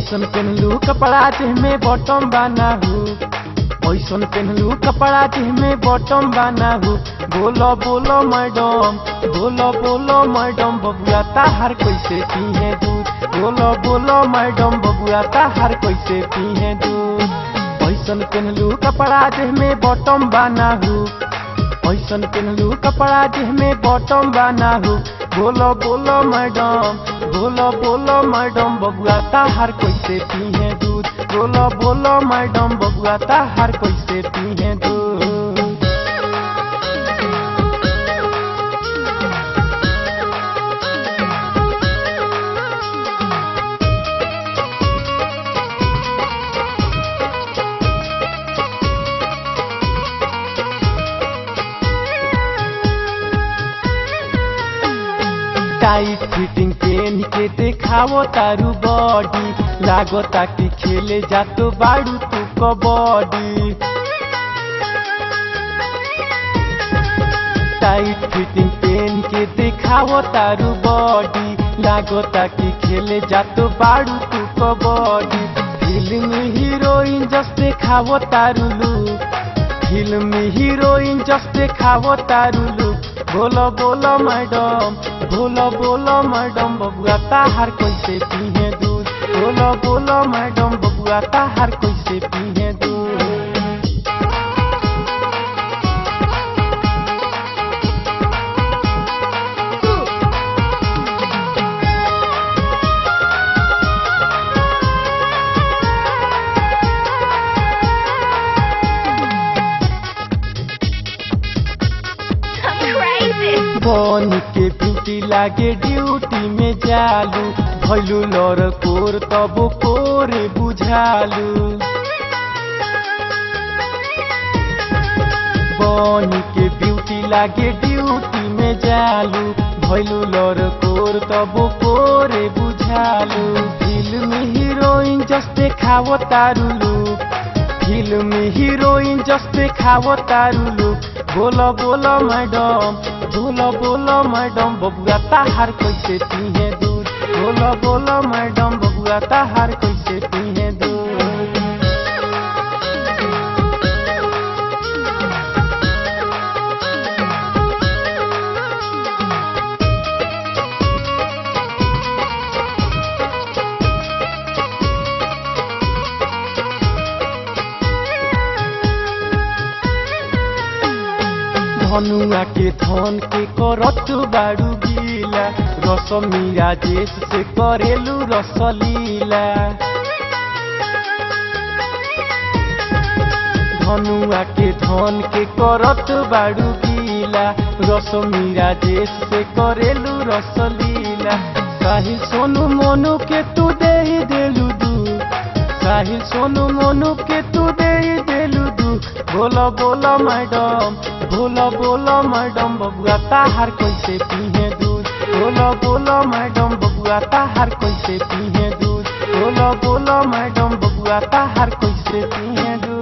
ऐसन पहनलू कपड़ा में बॉटम बाना हो, ऐसन पहनलू कपड़ा में बॉटम बाना हो। बोलो बोलो मैडम, बोलो बोलो मैडम, बबुआ ताहार कैसे पीहे दूध। बोलो बोलो मैडम, बबुआ ताहार कैसे पीहे दूध। ऐसन पहनलू कपड़ा में बॉटम बाना हो, ऐसन पहनलू कपड़ा में बॉटम बाना हो। बोलो बोलो मैडम, बोलो बोलो मैडम, बबुआ ताहार कैसे पीहे दूध। बोलो बोलो मैडम, बबुआ ताहार कैसे पीहे दूध। टाइट फिटिंग पेन के देखावो तारू बॉडी, लागो ताकि खेले जातो बाड़ू तू कबड्डी। टाइट फिटिंग पेन के देखावो तारू बॉडी, लागो ताकि खेले जातो बाड़ू तू कबड्डी। फिल्म हीरोइन जस देखावो तारू लुक, फिल्म हीरोइन जस देखावो तारू लुक। बोलो बोलो मैडम, बोलो बोलो मैडम, बबुआ ताहार कैसे पीहे दूध। बोलो बोलो मैडम, बबुआ ताहार कैसे पीहे दूध। बन के ब्यूटी लागे ड्यूटी में जालू, भैलू लर कोर तब कोरे बुझालू। बन के ब्यूटी लागे ड्यूटी में जालू, भैलू लर कोर तब कोरे बुझालू। फिल्म हीरोइन जस देखावो तारू लुक, फिल्म हीरोइन जस देखावो तारू लुक। बोलो बोलो मैडम, बोलो बोलो मैडम, बबुआ ताहार कैसे पीहे दूध। बोलो बोलो मैडम, बबुआ ताहार कैसे पीहे दूध। धनुआ के धन के करत बाड़ू गीला, रस मीरा जेस से करेलू रसलीला। धनुआ के धन के करत बाड़ू गीला, रस मीरा जेस से करेलू रसलीला। साहिल सोनू मोनू के तू दे देलू दूध, साहिल सोनू मोनू के तू दे देलू दूध। बोलो बोलो मैडम, बोलो बोलो मैडम, बबुआ ताहार कैसे पीहे दूध। बोलो बोलो मैडम, बबुआ ताहार कैसे पीहे दूध। बोलो बोलो मैडम, बबुआ ताहार कैसे पीहे दूध।